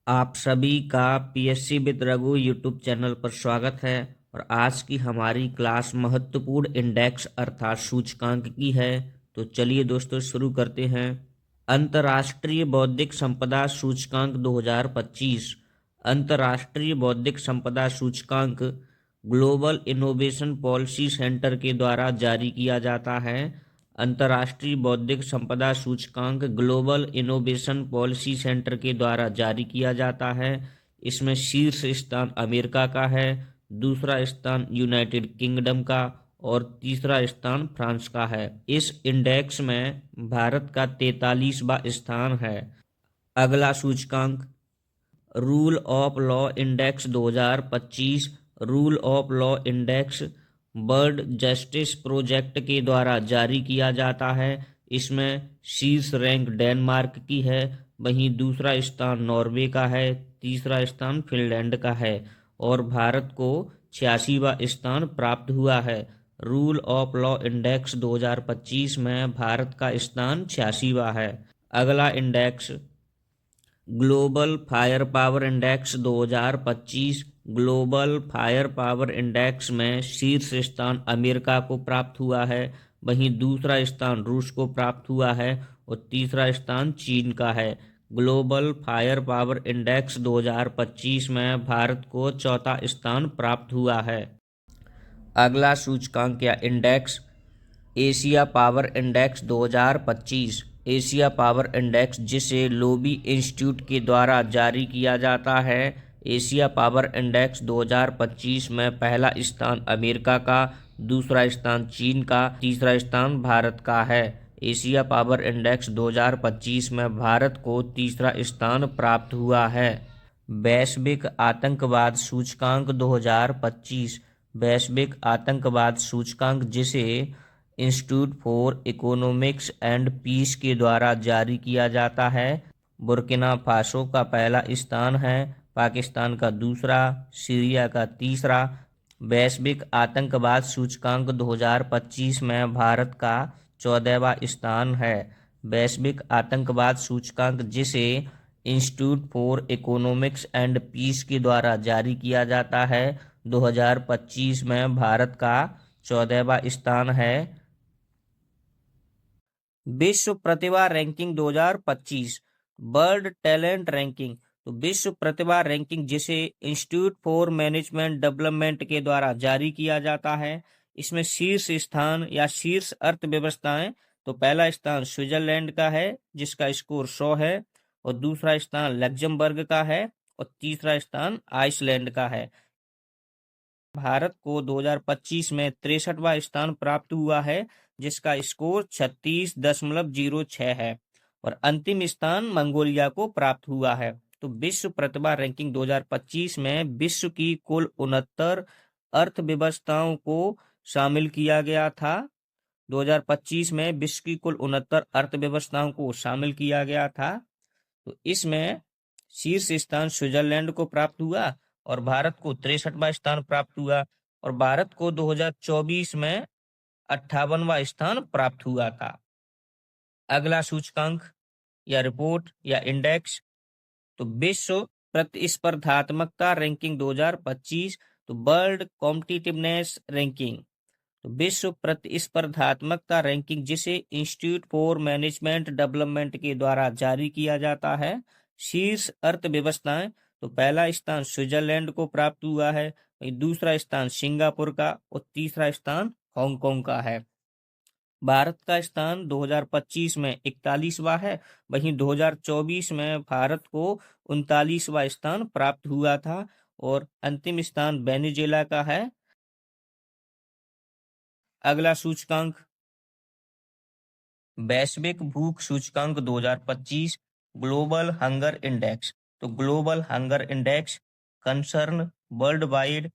आप सभी का PSC with Raghu YouTube channel पर स्वागत है। और आज की हमारी क्लास महत्वपूर्ण इंडेक्स अर्थात सूचकांक की है। तो चलिए दोस्तों शुरू करते हैं। अंतर्राष्ट्रीय बौद्धिक संपदा सूचकांक 2025। अंतर्राष्ट्रीय बौद्धिक संपदा सूचकांक ग्लोबल इनोवेशन पॉलिसी सेंटर के द्वारा जारी किया जाता है। अंतर्राष्ट्रीय बौद्धिक संपदा सूचकांक ग्लोबल इनोवेशन पॉलिसी सेंटर के द्वारा जारी किया जाता है। इसमें शीर्ष स्थान अमेरिका का है, दूसरा स्थान यूनाइटेड किंगडम का और तीसरा स्थान फ्रांस का है। इस इंडेक्स में भारत का 43वां स्थान है। अगला सूचकांक rule of law index 2025। Rule of law index world justice project के द्वारा जारी किया जाता है। इसमें शीर्ष रैंक डेनमार्क की है, वहीं दूसरा स्थान नॉर्वे का है, तीसरा स्थान फिनलैंड का है और भारत को 86वां स्थान प्राप्त हुआ है। रूल ऑफ लॉ इंडेक्स 2025 में भारत का स्थान 86वां है। अगला index global fire power index 2025। Global fire power index में शीर्ष स्थान अमेरिका को प्राप्त हुआ है, वहीं दूसरा स्थान रूस को प्राप्त हुआ है और तीसरा स्थान चीन का है। ग्लोबल फायर पावर इंडेक्स 2025 में भारत को चौथा स्थान प्राप्त हुआ है। अगला सूचकांक या index Asia power index 2025। Asia power index जिसे लोबी इंस्टीट्यूट के द्वारा जारी किया जाता है। एशिया पावर इंडेक्स 2025 में पहला स्थान अमेरिका का, दूसरा स्थान चीन का, तीसरा स्थान भारत का है। एशिया पावर इंडेक्स 2025 में भारत को तीसरा स्थान प्राप्त हुआ है। वैश्विक आतंकवाद सूचकांक 2025। वैश्विक आतंकवाद सूचकांक जिसे Institute for Economics and Peace के द्वारा जारी किया जाता है। बुर्किना फासो का पहला स्थान है, पाकिस्तान का दूसरा, सीरिया का तीसरा। वैश्विक आतंकवाद सूचकांक 2025 में भारत का 14वां स्थान है। वैश्विक आतंकवाद सूचकांक जिसे Institute for Economics and Peace के द्वारा जारी किया जाता है 2025 में भारत का 14वां स्थान है। विश्व प्रतिभा रैंकिंग 2025। World talent ranking. तो विश्व प्रतिभा रैंकिंग जिसे इंस्टीट्यूट फॉर मैनेजमेंट डेवलपमेंट के द्वारा जारी किया जाता है। इसमें शीर्ष स्थान या शीर्ष अर्थव्यवस्थाएं, तो पहला स्थान स्विट्जरलैंड का है जिसका स्कोर 100 है और दूसरा स्थान लग्जमबर्ग का है और तीसरा स्थान आइसलैंड का है। भारत को 2025 में 63वां स्थान प्राप्त हुआ है जिसका स्कोर 36.06 है और अंतिम स्थान मंगोलिया को प्राप्त हुआ है। तो विश्व प्रतिभा रैंकिंग 2025 में विश्व की कुल 69 अर्थव्यवस्थाओं को शामिल किया गया था। 2025 में विश्व की कुल 69 अर्थव्यवस्थाओं को शामिल किया गया था। तो इसमें शीर्ष स्थान स्विट्जरलैंड को प्राप्त हुआ और भारत को 63वां स्थान प्राप्त हुआ और भारत को 2024 में 58वां स्थान प्राप्त हुआ था। अगला सूचकांक या रिपोर्ट या इंडेक्स तो विश्व प्रतिस्पर्धात्मकता रैंकिंग 2025। तो वर्ल्ड कॉम्पिटिटिवनेस रैंकिंग। तो विश्व प्रतिस्पर्धात्मकता रैंकिंग जिसे इंस्टीट्यूट फॉर मैनेजमेंट डेवलपमेंट के द्वारा जारी किया जाता है। शीर्ष अर्थव्यवस्थाएं, तो पहला स्थान स्विट्जरलैंड को प्राप्त हुआ है, वहीं दूसरा स्थान सिंगापुर का और तीसरा स्थान हांगकांग का है। भारत का स्थान 2025 में 41वां है, वहीं 2024 में भारत को 39वां स्थान प्राप्त हुआ था और अंतिम स्थान वेनेजुएला का है। अगला सूचकांक वैश्विक भूख सूचकांक 2025। Global hunger index. तो global hunger index Concern worldwide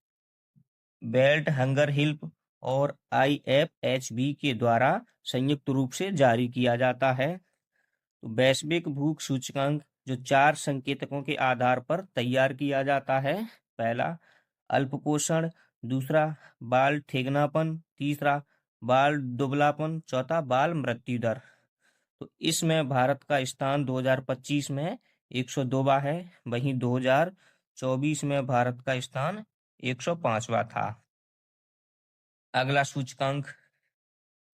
Welthungerhilfe और IFHB के द्वारा संयुक्त रूप से जारी किया जाता है। तो वैश्विक भूख सूचकांक जो 4 संकेतकों के आधार पर तैयार किया जाता है। पहला अल्पपोषण, दूसरा बाल ठेगनापन, तीसरा बाल दुबलापन, चौथा बाल मृत्यु दर। तो इसमें भारत का स्थान 2025 में 102वां है। वहीं 2024 में भारत का स्थान 105वां था। अगला सूचकांक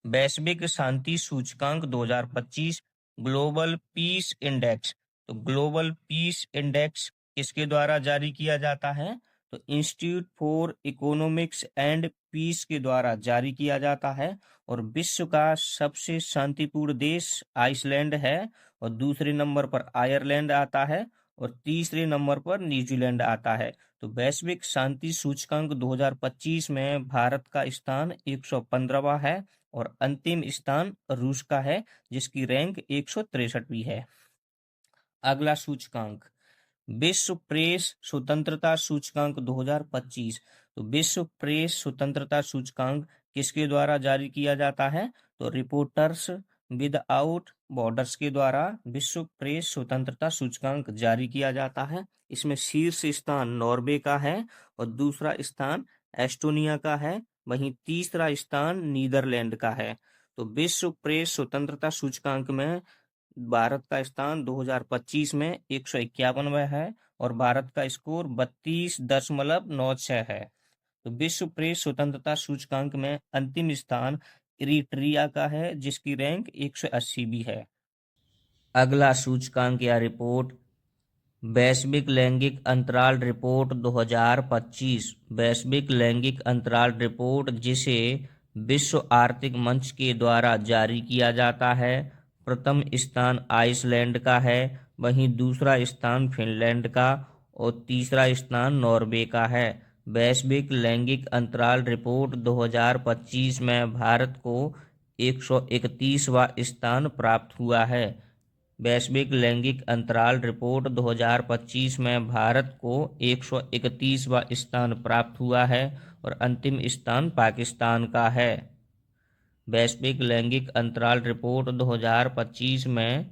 वैश्विक शांति सूचकांक 2025 ग्लोबल पीस इंडेक्स। तो ग्लोबल पीस इंडेक्स किसके द्वारा जारी किया जाता है? तो Institute for Economics and Peace के द्वारा जारी किया जाता है। और विश्व का सबसे शांतिपूर्ण देश आइसलैंड है, और दूसरे नंबर पर आयरलैंड आता है, और तीसरे नंबर पर न्यूजीलैंड आता है। तो वैश्विक शांति सूचकांक 2025 में भारत का स्थान 115वां है, और अंतिम स्थान रूस का है, जिसकी रैंक 163वीं है। अगला सूचकांक विश्व प्रेस स्वतंत्रता सूचकांक 2025। तो विश्व प्रेस स्वतंत्रता सूचकांक किसके द्वारा जारी किया जाता है? तो रिपोर्टर्स विदाउट बॉर्डर्स के द्वारा विश्व प्रेस स्वतंत्रता सूचकांक जारी किया जाता है। इसमें शीर्ष स्थान नॉर्वे का है, और दूसरा स्थान एस्टोनिया का है, वहीं तीसरा स्थान नीदरलैंड का है। तो विश्व प्रेस स्वतंत्रता सूचकांक में भारत का स्थान 2025 में 151वां है, और भारत का स्कोर 32.96 है। तो विश्व प्रेस स्वतंत्रता सूचकांक में अंतिम स्थान इरिट्रिया का है, जिसकी रैंक 180 भी है। अगला सूचकांक या रिपोर्ट वैश्विक लैंगिक अंतराल रिपोर्ट 2025। वैश्विक लैंगिक अंतराल रिपोर्ट, जिसे विश्व आर्थिक मंच के द्वारा जारी किया जाता है, प्रथम स्थान आइसलैंड का है, वहीं दूसरा स्थान फिनलैंड का, और तीसरा स्थान नॉर्वे का है। वैश्विक लैंगिक अंतराल रिपोर्ट 2025 में भारत को 131वां स्थान प्राप्त हुआ है। वैश्विक लैंगिक अंतराल रिपोर्ट 2025 में भारत को 131वां स्थान प्राप्त हुआ है, और अंतिम स्थान पाकिस्तान का है। वैश्विक लैंगिक अंतराल रिपोर्ट 2025 में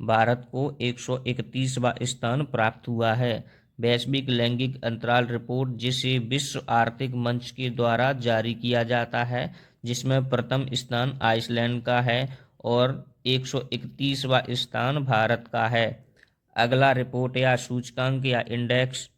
भारत को 131वां स्थान प्राप्त हुआ है। वैश्विक लैंगिक अंतराल रिपोर्ट, जिसे विश्व आर्थिक मंच के द्वारा जारी किया जाता है, जिसमें प्रथम स्थान आइसलैंड का है और 131वां स्थान भारत का है। अगला रिपोर्ट या सूचकांक या इंडेक्स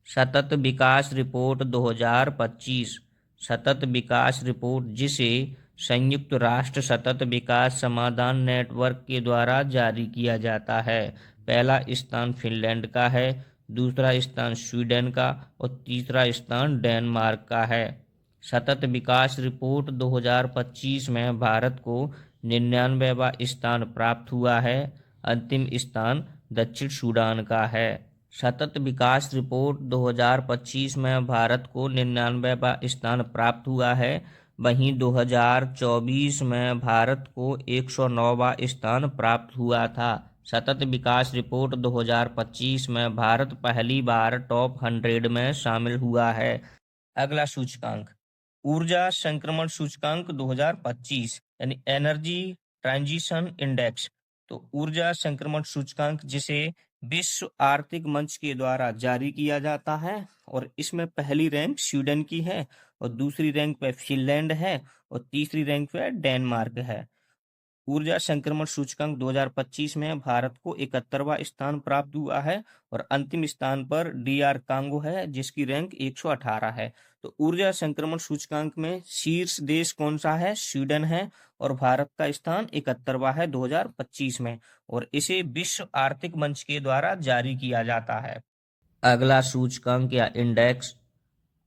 सतत विकास रिपोर्ट 2025। सतत विकास रिपोर्ट, जिसे संयुक्त राष्ट्र सतत विकास समाधान नेटवर्क के द्वारा जारी किया जाता है। पहला स्थान फिनलैंड का है, दूसरा स्थान स्वीडन का, और तीसरा स्थान डेनमार्क का है। सतत विकास रिपोर्ट 2025 में भारत को 99वां स्थान प्राप्त हुआ है। अंतिम स्थान दक्षिण सूडान का है। सतत विकास रिपोर्ट 2025 में भारत को 99वां स्थान प्राप्त हुआ है, वहीं 2024 में भारत को 109वां स्थान प्राप्त हुआ था। सतत विकास रिपोर्ट 2025 में भारत पहली बार टॉप 100 में शामिल हुआ है। अगला सूचकांक ऊर्जा संक्रमण सूचकांक 2025 यानी एनर्जी ट्रांजिशन इंडेक्स। तो ऊर्जा संक्रमण सूचकांक, जिसे विश्व आर्थिक मंच के द्वारा जारी किया जाता है, और इसमें पहली रैंक स्वीडन की है, और दूसरी रैंक पे फिनलैंड है, और तीसरी रैंक पे डेनमार्क है। ऊर्जा संक्रमण सूचकांक 2025 में भारत को 71वां स्थान प्राप्त हुआ है, और अंतिम स्थान पर DR कांगो है, जिसकी रैंक 118 है। तो ऊर्जा संक्रमण सूचकांक में शीर्ष देश कौन सा है? स्वीडन है, और भारत का स्थान 71वां है 2025 में, और इसे विश्व आर्थिक मंच के द्वारा जारी किया जाता है। अगला सूचकांक या इंडेक्स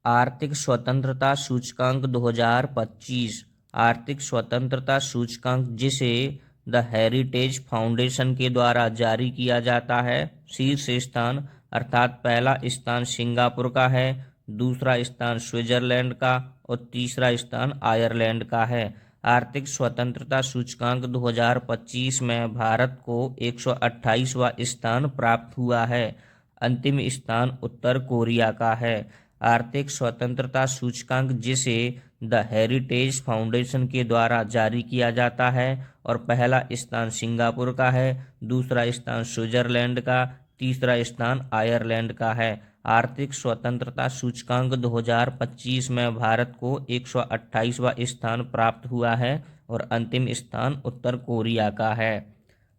आर्थिक स्वतंत्रता सूचकांक 2025। आर्थिक स्वतंत्रता सूचकांक, जिसे द हेरिटेज फाउंडेशन के द्वारा जारी किया जाता है, शीर्ष स्थान अर्थात पहला स्थान सिंगापुर का है, दूसरा स्थान स्विट्जरलैंड का, और तीसरा स्थान आयरलैंड का है। आर्थिक स्वतंत्रता सूचकांक 2025 में भारत को 128वां स्थान प्राप्त हुआ है। अंतिम स्थान उत्तर कोरिया का है। आर्थिक स्वतंत्रता सूचकांक, जिसे द हेरिटेज फाउंडेशन के द्वारा जारी किया जाता है, और पहला स्थान सिंगापुर का है, दूसरा स्थान स्विट्जरलैंड का, तीसरा स्थान आयरलैंड का है। आर्थिक स्वतंत्रता सूचकांक 2025 में भारत को 128वां स्थान प्राप्त हुआ है, और अंतिम स्थान उत्तर कोरिया का है।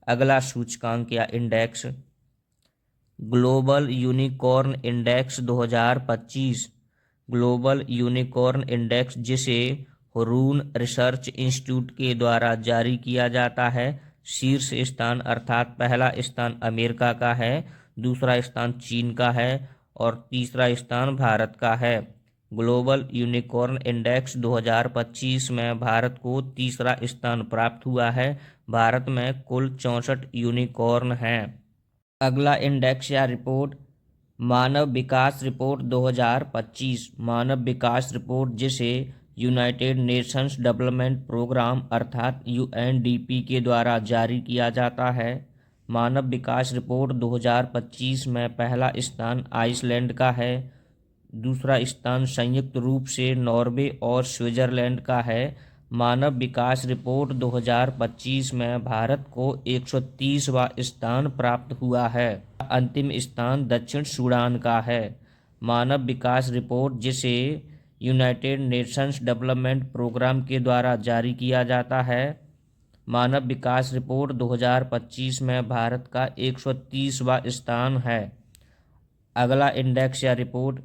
अगला सूचकांक या index global unicorn index 2025। Global unicorn index जिसे हुरून रिसर्च इंस्टीट्यूट के द्वारा जारी किया जाता है, शीर्ष स्थान अर्थात पहला स्थान अमेरिका का है, दूसरा स्थान चीन का है और तीसरा स्थान भारत का है। ग्लोबल यूनिकॉर्न इंडेक्स 2025 में भारत को तीसरा स्थान प्राप्त हुआ है। भारत में कुल 64 यूनिकॉर्न हैं। अगला इंडेक्स या रिपोर्ट मानव विकास रिपोर्ट 2025। मानव विकास रिपोर्ट जिसे यूनाइटेड नेशंस डेवलपमेंट प्रोग्राम अर्थात यूएनडीपी के द्वारा जारी किया जाता है। मानव विकास रिपोर्ट 2025 में पहला स्थान आइसलैंड का है, दूसरा स्थान संयुक्त रूप से नॉर्वे और स्विट्जरलैंड का है। मानव विकास रिपोर्ट 2025 में भारत को 130वां स्थान प्राप्त हुआ है। अंतिम स्थान दक्षिण सूडान का है। मानव विकास रिपोर्ट जिसे यूनाइटेड नेशंस डेवलपमेंट प्रोग्राम के द्वारा जारी किया जाता है। मानव विकास रिपोर्ट 2025 में भारत का 130वां स्थान है। अगला इंडेक्स या रिपोर्ट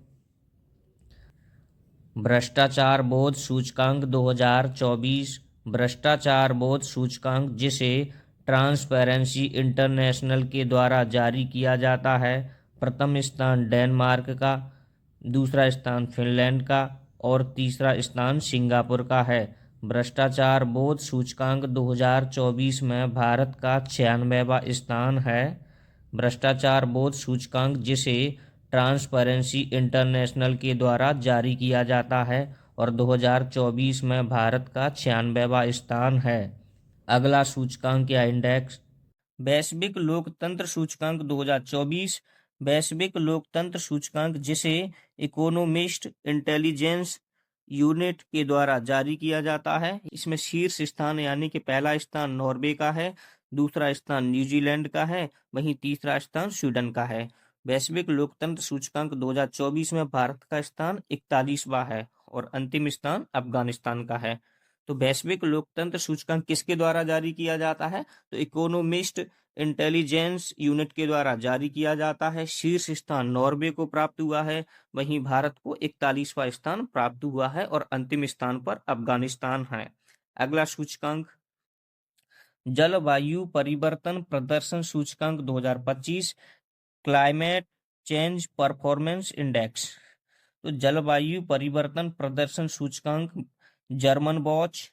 भ्रष्टाचार बोध सूचकांक 2024। भ्रष्टाचार बोध सूचकांक जिसे ट्रांसपेरेंसी इंटरनेशनल के द्वारा जारी किया जाता है। प्रथम स्थान डेनमार्क का, दूसरा स्थान फिनलैंड का और तीसरा स्थान सिंगापुर का है। भ्रष्टाचार बोध सूचकांक 2024 में भारत का 96वां स्थान है। भ्रष्टाचार बोध सूचकांक जिसे ट्रांसपेरेंसी इंटरनेशनल के द्वारा जारी किया जाता है और 2024 में भारत का 96वां स्थान है। अगला सूचकांक या इंडेक्स वैश्विक लोकतंत्र सूचकांक 2024। वैश्विक लोकतंत्र सूचकांक जिसे इकोनोमिस्ट इंटेलिजेंस यूनिट के द्वारा जारी किया जाता है। इसमें शीर्ष स्थान यानी कि पहला स्थान नॉर्वे का है, दूसरा स्थान न्यूजीलैंड का है, वहीं तीसरा स्थान स्वीडन का है। वैश्विक लोकतंत्र सूचकांक 2024 में भारत का स्थान 41वां है और अंतिम स्थान अफगानिस्तान का है। तो वैश्विक लोकतंत्र सूचकांक किसके द्वारा जारी किया जाता है? तो इकोनोमिस्ट इंटेलिजेंस यूनिट के द्वारा जारी किया जाता है। शीर्ष स्थान नॉर्वे को प्राप्त हुआ है, वहीं भारत को 41वां स्थान प्राप्त हुआ है और अंतिम स्थान पर अफगानिस्तान है। अगला सूचकांक जलवायु परिवर्तन प्रदर्शन सूचकांक 2025। Climate change performance index. तो जलवायु परिवर्तन प्रदर्शन सूचकांक German watch,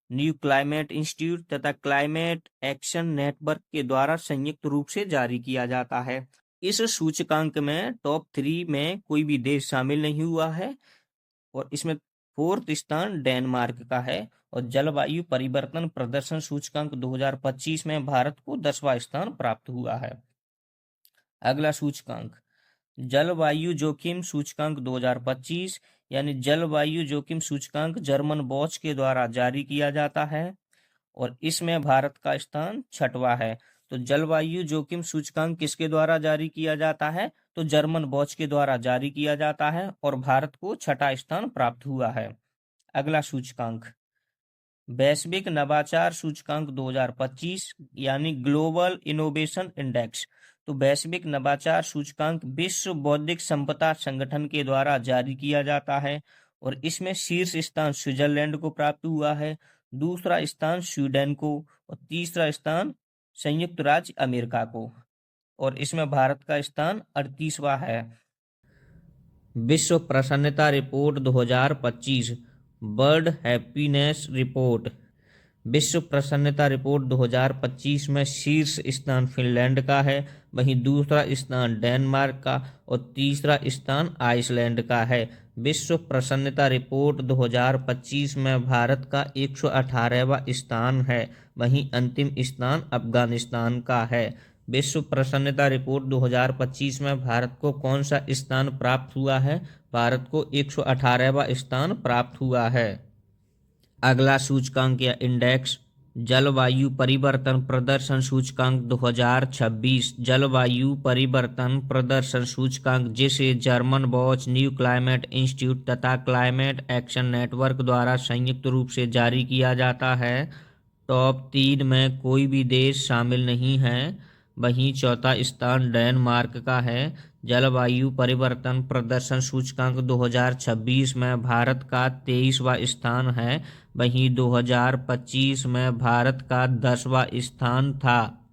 new climate institute तथा क्लाइमेट एक्शन नेटवर्क के द्वारा संयुक्त रूप से जारी किया जाता है। इस सूचकांक में टॉप 3 में कोई भी देश शामिल नहीं हुआ है और इसमें 4th स्थान डेनमार्क का है और जलवायु परिवर्तन प्रदर्शन सूचकांक 2025 में भारत को 10वां स्थान प्राप्त हुआ है। अगला सूचकांक जलवायु जोखिम सूचकांक 2025 यानी जलवायु जोखिम सूचकांक जर्मन वॉच के द्वारा जारी किया जाता है और इसमें भारत का स्थान 6वां है। तो जलवायु जोखिम सूचकांक किसके द्वारा जारी किया जाता है? तो जर्मन वॉच के द्वारा जारी किया जाता है और भारत को 6वां स्थान प्राप्त हुआ है। अगला सूचकांक वैश्विक नवाचार सूचकांक 2025 यानी ग्लोबल इनोवेशन इंडेक्स। तो वैश्विक नवाचार सूचकांक विश्व बौद्धिक संपदा संगठन के द्वारा जारी किया जाता है और इसमें शीर्ष स्थान स्विट्जरलैंड को प्राप्त हुआ है, दूसरा स्थान स्वीडन को और तीसरा स्थान संयुक्त राज्य अमेरिका को और इसमें भारत का स्थान 38वां है। विश्व प्रसन्नता रिपोर्ट 2025। World happiness report. विश्व प्रसन्नता रिपोर्ट 2025 में शीर्ष स्थान फिनलैंड का है, वहीं दूसरा स्थान डेनमार्क का और तीसरा स्थान आइसलैंड का है। विश्व प्रसन्नता रिपोर्ट 2025 में भारत का 118वां स्थान है, वहीं अंतिम स्थान अफगानिस्तान का है। विश्व प्रसन्नता रिपोर्ट 2025 में भारत को कौन सा स्थान प्राप्त हुआ है? भारत को 118वां स्थान प्राप्त हुआ है। अगला सूचकांक या इंडेक्स जलवायु परिवर्तन प्रदर्शन सूचकांक 2026। जलवायु परिवर्तन प्रदर्शन सूचकांक जिसे German watch, new climate institute तथा क्लाइमेट एक्शन नेटवर्क द्वारा संयुक्त रूप से जारी किया जाता है। टॉप 3 में कोई भी देश शामिल नहीं है। वहीं चौथा स्थान डेनमार्क का है। जलवायु परिवर्तन प्रदर्शन सूचकांक 2026 में भारत का 23वां स्थान है। वहीं 2025 में भारत का 10वां स्थान था।